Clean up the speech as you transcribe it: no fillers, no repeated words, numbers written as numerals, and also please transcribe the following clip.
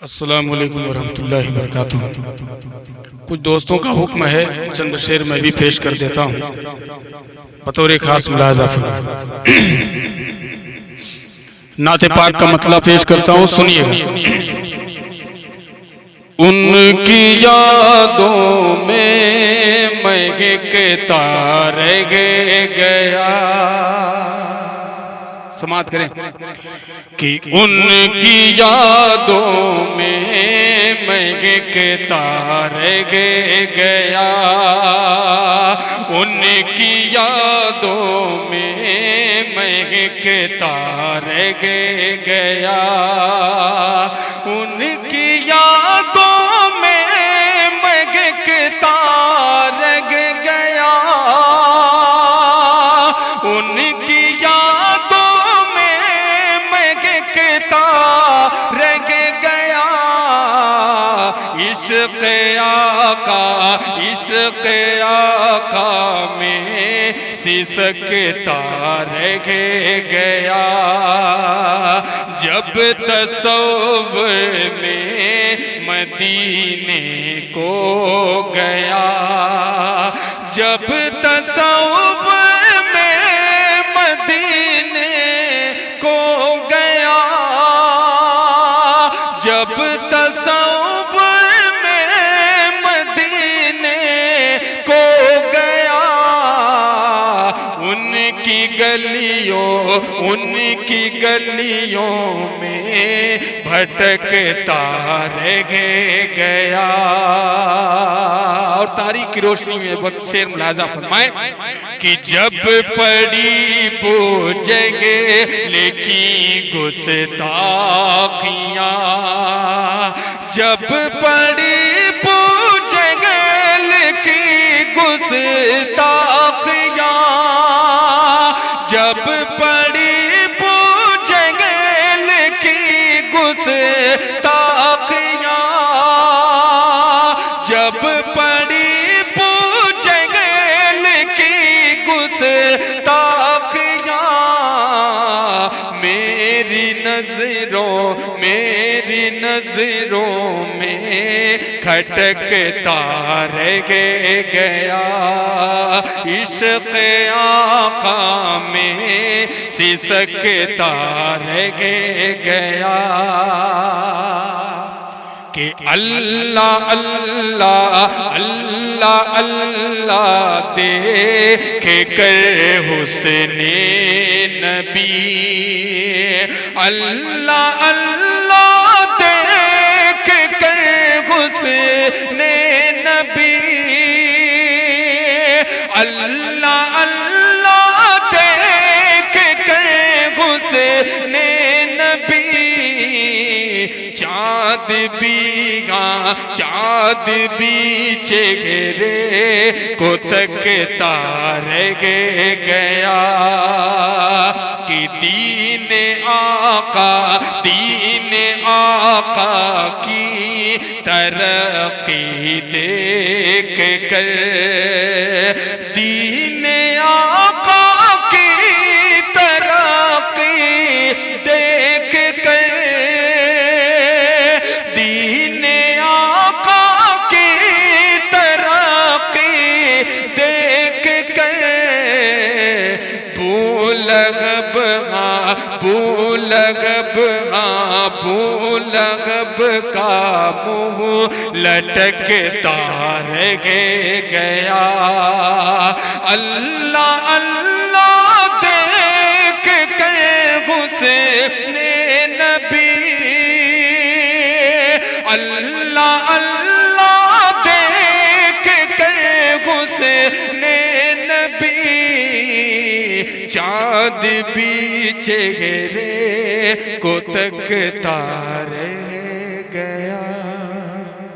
السلام علیکم ورحمۃ اللہ وبرکاتہ۔ کچھ دوستوں کا حکم ہے، چند شعر میں بھی پیش کر دیتا ہوں بطور خاص ملاحظہ فرمائیں۔ نعت پاک کا مطلب پیش کرتا ہوں، سنیے گا۔ ان کی یادوں میں میں کہتا رہ گیا، سماعت کریں کہ ان کی یادوں میں میں کہتا رہ گیا، ان کی یادوں میں میں کہتا رہ گیا، ان کی یادوں میں میں کہتا رہ گیا، ان کی یادوں میں میں کہتا رہ گیا، عشق آقا عشق آقا میں سسکتا رہ گیا، جب تصور میں مدینے کو گیا، جب تصور میں مدینے کو گیا، جب تصور میں مدینے کو گیا، ان کی گلیوں میں بھٹکتا رہ گیا، اور تاریخ کی روشنی میں وقت شعر ملاحظہ فرمائیں کہ جب پڑی بوجھیں گے لیکن گستاخیاں، جب پڑی بوجھیں گے لیکن گستاخیاں، جب پڑی بوجھیں گے لیکن گستاخیاں، جب پڑی بوجھیں گے لیکن گستاخیاں، میری نظروں میں کھٹکتا رہ گیا، عشق آقا میں سسکتا رہ گیا، کہ اللہ اللہ اللہ اللہ دیکھ کر حسن نبی، اللہ اللہ دیکھ کر حسن نبی، اللہ اللہ دیکھ کر حسن نبی، چاند بھی چہرے کو تکتا رہ گیا، کہ دین آقا کی ترقی دیکھ کر، دین آقا کی ترقی دیکھ کر، دین آقا کی ترقی دیکھ کر، بولغب کا منہ لٹکتا رہ گیا، اللہ اللہ دیکھ کر حسن نبی، اللہ اللہ دیکھ کر حسن نبی، چاند بھی چہرے کو تکتا رہ گیا۔